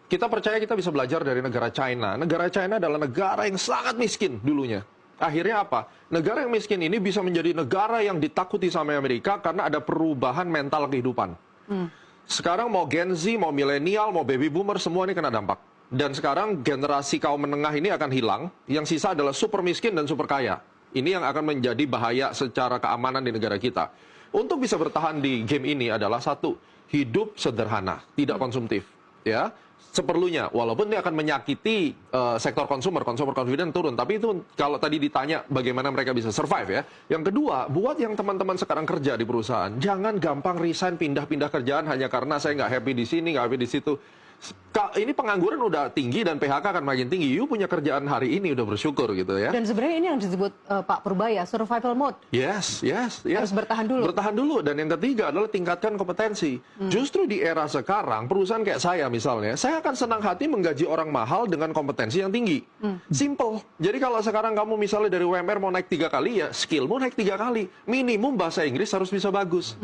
Kita percaya kita bisa belajar dari negara China. Negara China adalah negara yang sangat miskin dulunya. Akhirnya apa? Negara yang miskin ini bisa menjadi negara yang ditakuti sama Amerika karena ada perubahan mental kehidupan. Sekarang mau Gen Z, mau milenial, mau baby boomer, semua ini kena dampak. Dan sekarang generasi kaum menengah ini akan hilang. Yang sisa adalah super miskin dan super kaya. Ini yang akan menjadi bahaya secara keamanan di negara kita. Untuk bisa bertahan di game ini adalah satu, hidup sederhana, tidak konsumtif. Ya, seperlunya, walaupun ini akan menyakiti sektor consumer confidence turun, tapi itu kalau tadi ditanya bagaimana mereka bisa survive ya. Yang kedua, buat yang teman-teman sekarang kerja di perusahaan, jangan gampang resign pindah-pindah kerjaan hanya karena saya nggak happy di sini, nggak happy di situ. Ini pengangguran udah tinggi dan PHK akan makin tinggi. You punya kerjaan hari ini udah bersyukur gitu ya. Dan sebenarnya ini yang disebut Pak Purbaya, survival mode. Yes. Harus bertahan dulu. Bertahan dulu. Dan yang ketiga adalah tingkatkan kompetensi. Justru di era sekarang, perusahaan kayak saya misalnya, saya akan senang hati menggaji orang mahal dengan kompetensi yang tinggi. Simple. Jadi kalau sekarang kamu misalnya dari UMR mau naik 3 kali, ya skillmu naik 3 kali. Minimum bahasa Inggris harus bisa bagus.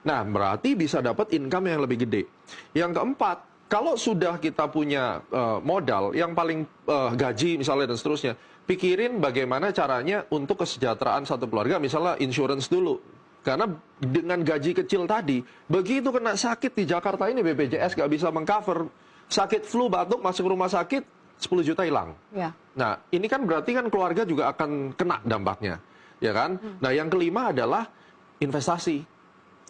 Nah, berarti bisa dapat income yang lebih gede. Yang keempat, kalau sudah kita punya modal yang paling gaji misalnya dan seterusnya, pikirin bagaimana caranya untuk kesejahteraan satu keluarga, misalnya insurance dulu. Karena dengan gaji kecil tadi, begitu kena sakit di Jakarta ini BPJS nggak bisa mengcover, sakit flu, batuk, masuk rumah sakit, 10 juta hilang. Ya. Nah, ini kan berarti kan keluarga juga akan kena dampaknya, ya kan? Nah, yang kelima adalah investasi.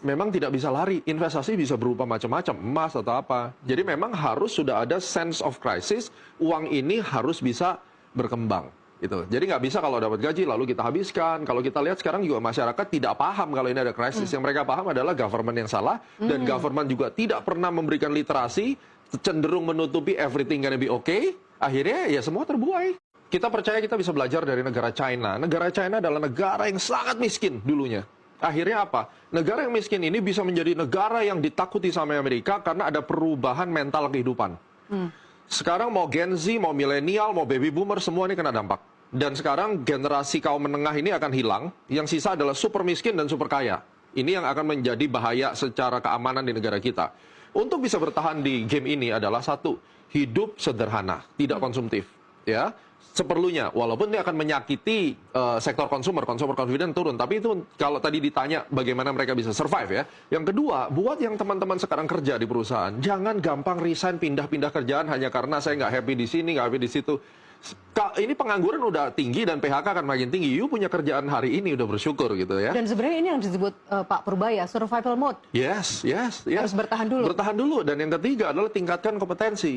Memang tidak bisa lari, investasi bisa berupa macam-macam, emas atau apa. Jadi memang harus sudah ada sense of crisis, uang ini harus bisa berkembang. Gitu. Jadi nggak bisa kalau dapat gaji lalu kita habiskan. Kalau kita lihat sekarang juga masyarakat tidak paham kalau ini ada krisis. Yang mereka paham adalah government yang salah, dan government juga tidak pernah memberikan literasi, cenderung menutupi everything gonna be okay. Akhirnya ya semua terbuai. Kita percaya kita bisa belajar dari negara China. Negara China adalah negara yang sangat miskin dulunya. Akhirnya apa? Negara yang miskin ini bisa menjadi negara yang ditakuti sama Amerika karena ada perubahan mental kehidupan. Sekarang mau Gen Z, mau milenial, mau baby boomer, semua ini kena dampak. Dan sekarang generasi kaum menengah ini akan hilang. Yang sisa adalah super miskin dan super kaya. Ini yang akan menjadi bahaya secara keamanan di negara kita. Untuk bisa bertahan di game ini adalah satu, hidup sederhana, tidak konsumtif. Ya, seperlunya, walaupun ini akan menyakiti sektor consumer confidence turun, tapi itu kalau tadi ditanya bagaimana mereka bisa survive ya. Yang kedua, buat yang teman-teman sekarang kerja di perusahaan, jangan gampang resign pindah-pindah kerjaan hanya karena saya nggak happy di sini, nggak happy di situ. Ini pengangguran udah tinggi dan PHK akan makin tinggi. You punya kerjaan hari ini udah bersyukur gitu ya. Dan sebenarnya ini yang disebut Pak Purbaya, survival mode. Yes. Harus bertahan dulu. Bertahan dulu. Dan yang ketiga adalah tingkatkan kompetensi.